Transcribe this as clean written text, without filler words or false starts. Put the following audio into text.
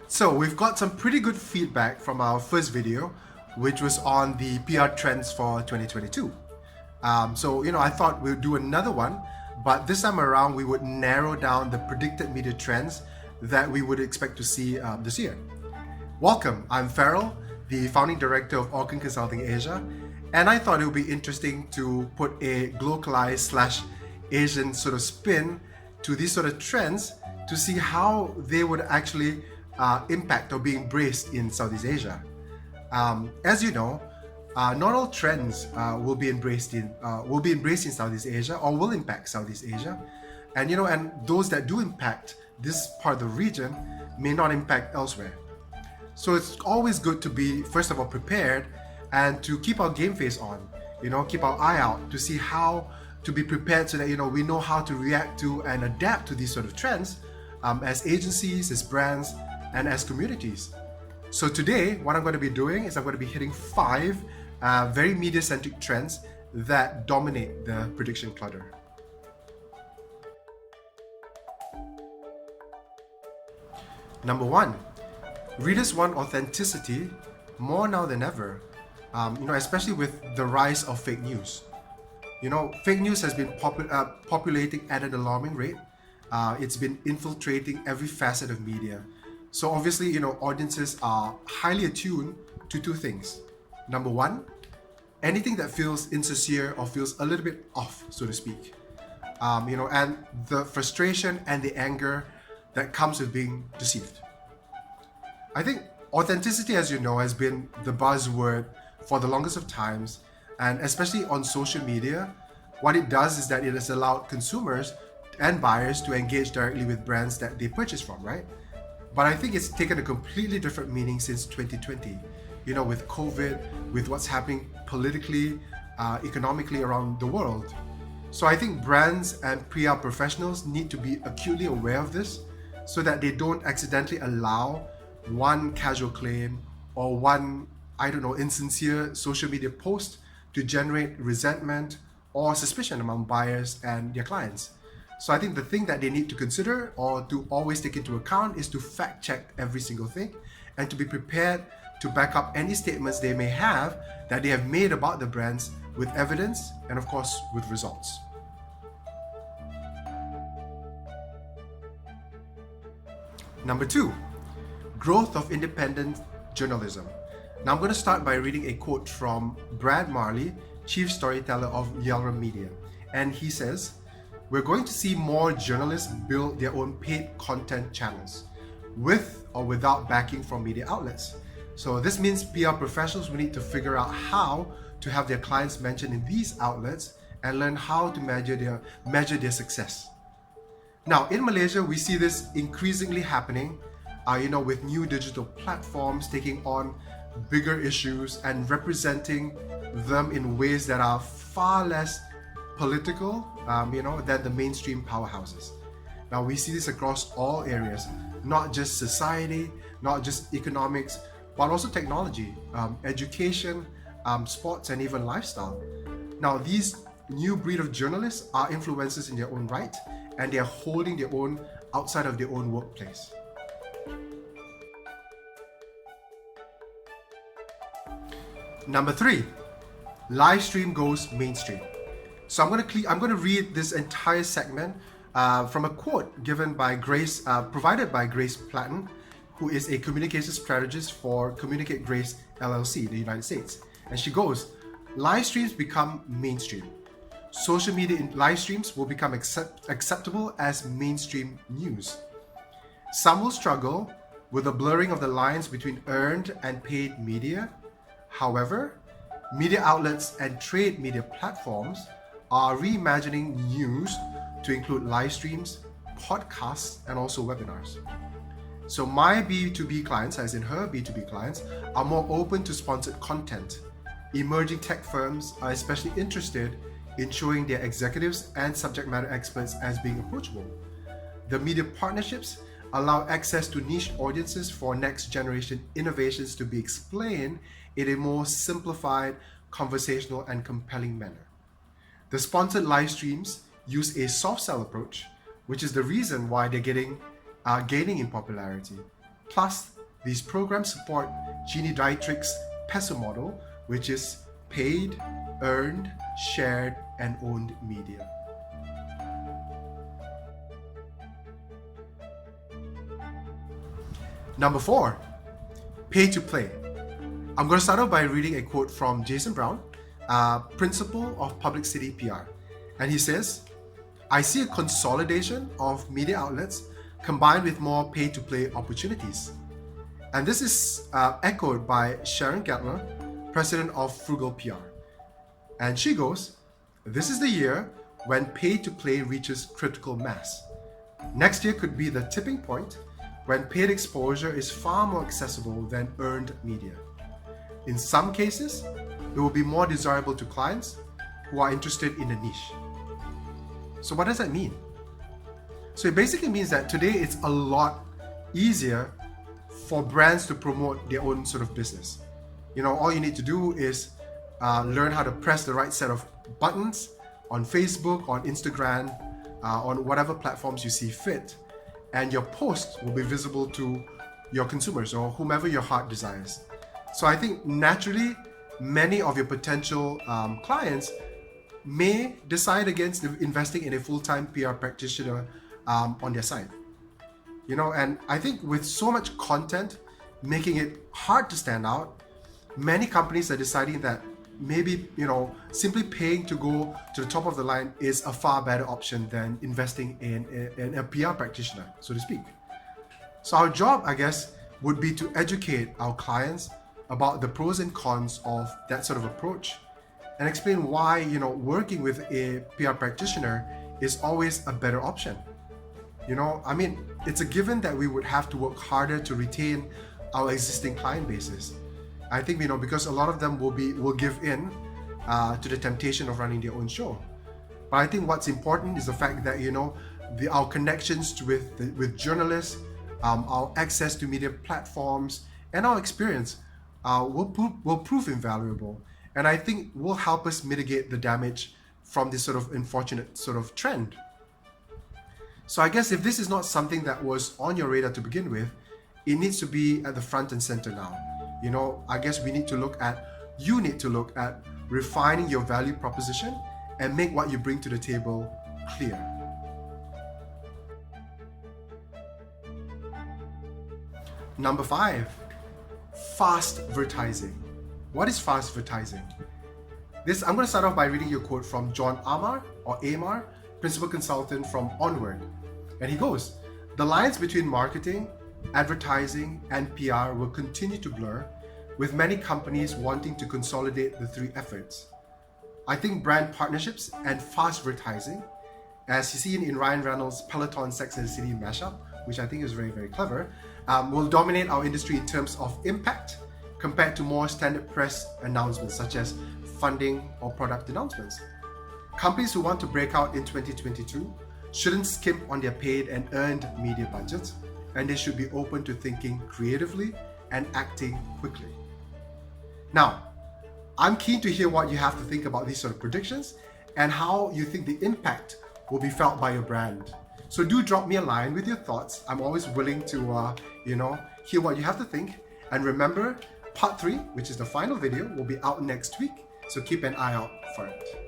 So we've got some pretty good feedback from our first video, which was on the PR trends for 2022. I thought we'd do another one, but this time around we would narrow down the predicted media trends that we would expect to see this year. Welcome, I'm Farrell, the founding director of Orchan Consulting Asia, and I thought it would be interesting to put a globalized/Asian sort of spin to these sort of trends to see how they would actually impact or be embraced in Southeast Asia. As you know, not all trends will be embraced in Southeast Asia or will impact Southeast Asia, and those that do impact this part of the region may not impact elsewhere. So it's always good to be, first of all, prepared and to keep our game face on, keep our eye out to see how to be prepared so that we know how to react to and adapt to these sort of trends as agencies, as brands, and as communities. So today, what I'm going to be doing is I'm going to be hitting 5 very media-centric trends that dominate the prediction clutter. Number 1, readers want authenticity more now than ever, especially with the rise of fake news. Fake news has been populating at an alarming rate. It's been infiltrating every facet of media. So obviously, audiences are highly attuned to 2 things. Number 1, anything that feels insincere or feels a little bit off, so to speak. And the frustration and the anger that comes with being deceived. I think authenticity, as you know, has been the buzzword for the longest of times, and especially on social media. What it does is that it has allowed consumers and buyers to engage directly with brands that they purchase from, right? But I think it's taken a completely different meaning since 2020, with COVID, with what's happening politically, economically around the world. So I think brands and PR professionals need to be acutely aware of this so that they don't accidentally allow one casual claim or one, insincere social media post to generate resentment or suspicion among buyers and their clients. So I think the thing that they need to consider or to always take into account is to fact check every single thing and to be prepared to back up any statements they may have that they have made about the brands with evidence and of course with results. Number 2, growth of independent journalism. Now I'm going to start by reading a quote from Brad Marley, Chief Storyteller of Yelram Media. And he says, "We're going to see more journalists build their own paid content channels, with or without backing from media outlets." So this means PR professionals will need to figure out how to have their clients mentioned in these outlets and learn how to measure their success. Now in Malaysia, we see this increasingly happening, with new digital platforms taking on bigger issues and representing them in ways that are far less political, than the mainstream powerhouses. Now we see this across all areas, not just society, not just economics, but also technology, education, sports, and even lifestyle. Now these new breed of journalists are influencers in their own right, and they are holding their own outside of their own workplace. Number 3, Livestream goes mainstream. So I'm going to read this entire segment from a quote given by provided by Grace Platten, who is a communications strategist for Communicate Grace LLC, the United States. And she goes, "Live streams become mainstream. Social media in live streams will become acceptable as mainstream news. Some will struggle with the blurring of the lines between earned and paid media. However, media outlets and trade media platforms are reimagining news to include live streams, podcasts, and also webinars." So my B2B clients, as in her B2B clients, are more open to sponsored content. Emerging tech firms are especially interested in showing their executives and subject matter experts as being approachable. The media partnerships allow access to niche audiences for next generation innovations to be explained in a more simplified, conversational, and compelling manner. The sponsored live streams use a soft sell approach, which is the reason why they're gaining in popularity. Plus, these programs support Genie Dietrich's PESO model, which is paid, earned, shared, and owned media. Number 4, pay to play. I'm going to start off by reading a quote from Jason Brown, principal of Public City PR. And he says, I see a consolidation of media outlets combined with more pay-to-play opportunities. And this is echoed by Sharon Gettler, president of Frugal PR. And she goes, this is the year when pay-to-play reaches critical mass. Next year could be the tipping point when paid exposure is far more accessible than earned media. In some cases, it will be more desirable to clients who are interested in a niche. So what does that mean? So it basically means that today it's a lot easier for brands to promote their own sort of business. All you need to do is learn how to press the right set of buttons on Facebook, on Instagram, on whatever platforms you see fit, and your post will be visible to your consumers or whomever your heart desires. So I think naturally, many of your potential clients may decide against investing in a full-time PR practitioner on their side. And I think with so much content making it hard to stand out, many companies are deciding that maybe, simply paying to go to the top of the line is a far better option than investing in a PR practitioner, so to speak. So our job, I guess, would be to educate our clients about the pros and cons of that sort of approach and explain why, working with a PR practitioner is always a better option. It's a given that we would have to work harder to retain our existing client bases. I think, because a lot of them will give in to the temptation of running their own show. But I think what's important is the fact that, our connections with journalists, our access to media platforms, and our experience will prove invaluable. And I think will help us mitigate the damage from this sort of unfortunate sort of trend. So I guess if this is not something that was on your radar to begin with, it needs to be at the front and center now. I guess you need to look at refining your value proposition and make what you bring to the table clear. Number 5, Fast-Vertising. What is Fast-Vertising? I'm going to start off by reading your quote from John Amar, principal consultant from Onward. And he goes, the lines between marketing, advertising, and PR will continue to blur, with many companies wanting to consolidate the three efforts. I think brand partnerships and fast-vertising, as you see in Ryan Reynolds' Peloton Sex and the City mashup, which I think is very, very clever, will dominate our industry in terms of impact compared to more standard press announcements such as funding or product announcements. Companies who want to break out in 2022 shouldn't skimp on their paid and earned media budgets, and they should be open to thinking creatively and acting quickly. Now, I'm keen to hear what you have to think about these sort of predictions and how you think the impact will be felt by your brand. So do drop me a line with your thoughts. I'm always willing to, hear what you have to think. And remember, part 3, which is the final video, will be out next week. So keep an eye out for it.